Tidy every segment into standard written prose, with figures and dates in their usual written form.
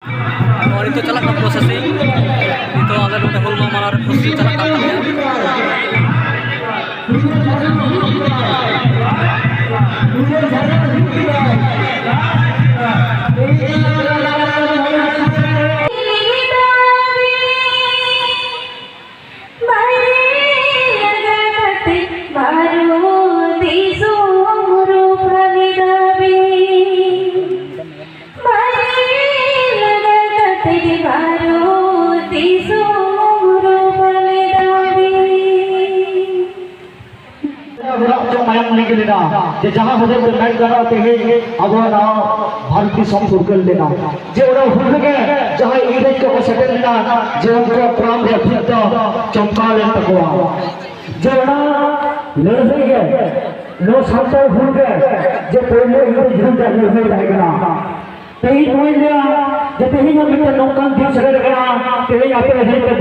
और itu चला processing itu आले नोटे हुल मामला रे प्रोसेसिंग चला करता जे जहां होदे को नाइट करा ते हे अब ना भारतीय संपूर्ण लेना जे ओरा हुल के जहां इरेज को सेटल लेना जे उनको प्राण दे फित चमका ले तकवा जे ओरा ले गए लो सातो हुल के जे पहले इरेज जुल जाने हो रहेगा तेई पहले जे तेही में मिट नौकान दी सके करा तेही आपे हे के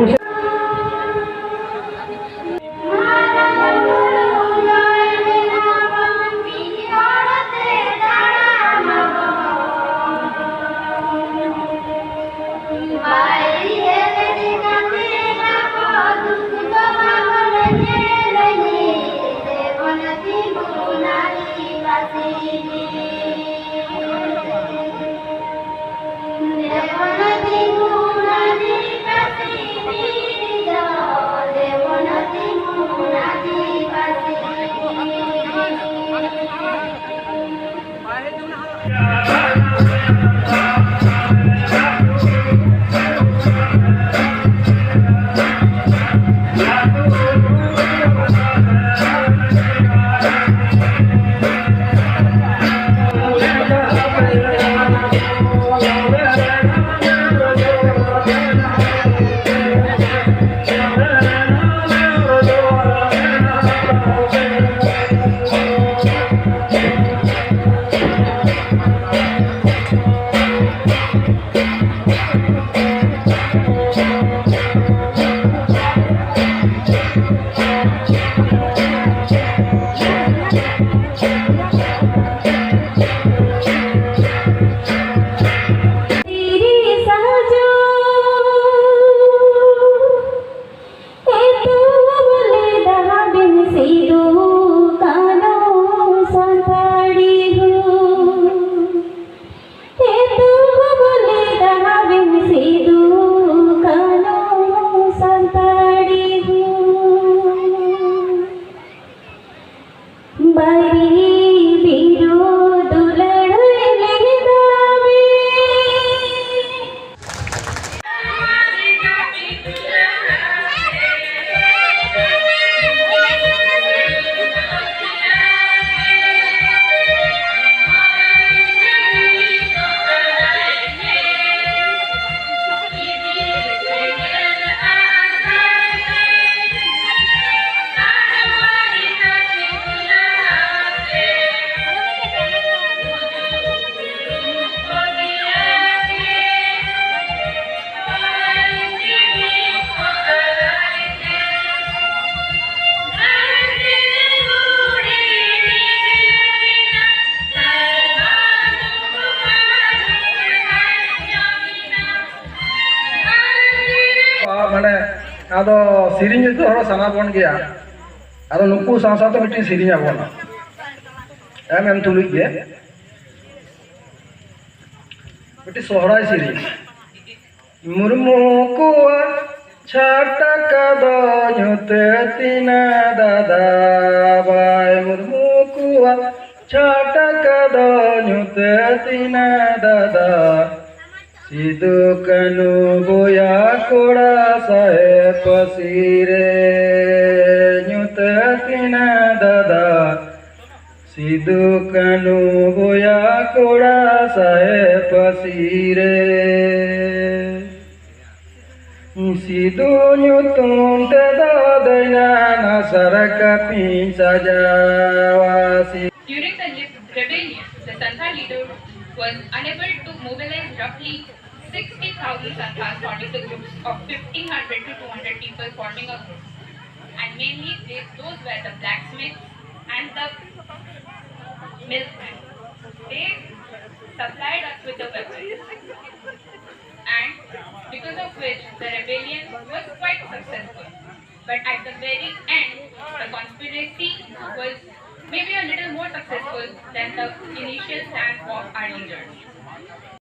माने आदो सिरिंज तो हरो साना बन गया आदो नुकु सांसा तो मिट्टी सिरिंज आबोन एम तुलुक गे मिट्टी सोहराय सिरिंज मुर्मु को छाटा का दो नुते तीना दादा बाय मुर्मु को छाटा का दो नुते तीना दादा सिदु कनु बोया कोड़ा साहेब पसीरे नुत तीना दादा सिदु कनु बोया कोड़ा साहेब पसीरे सिदु नुतुम ते दादैना नसरका Pincha जावासी. During the rebellion, the Santhal leader was unable to mobilize roughly 60,000 Santhals, forming the groups of 1,500 to 200 people forming a group. And mainly those were the blacksmiths and the milkmen. They supplied us with the weapons. because of which the rebellion was quite successful. But at the very end, the conspiracy was maybe a little more successful than the initial plan of our leaders.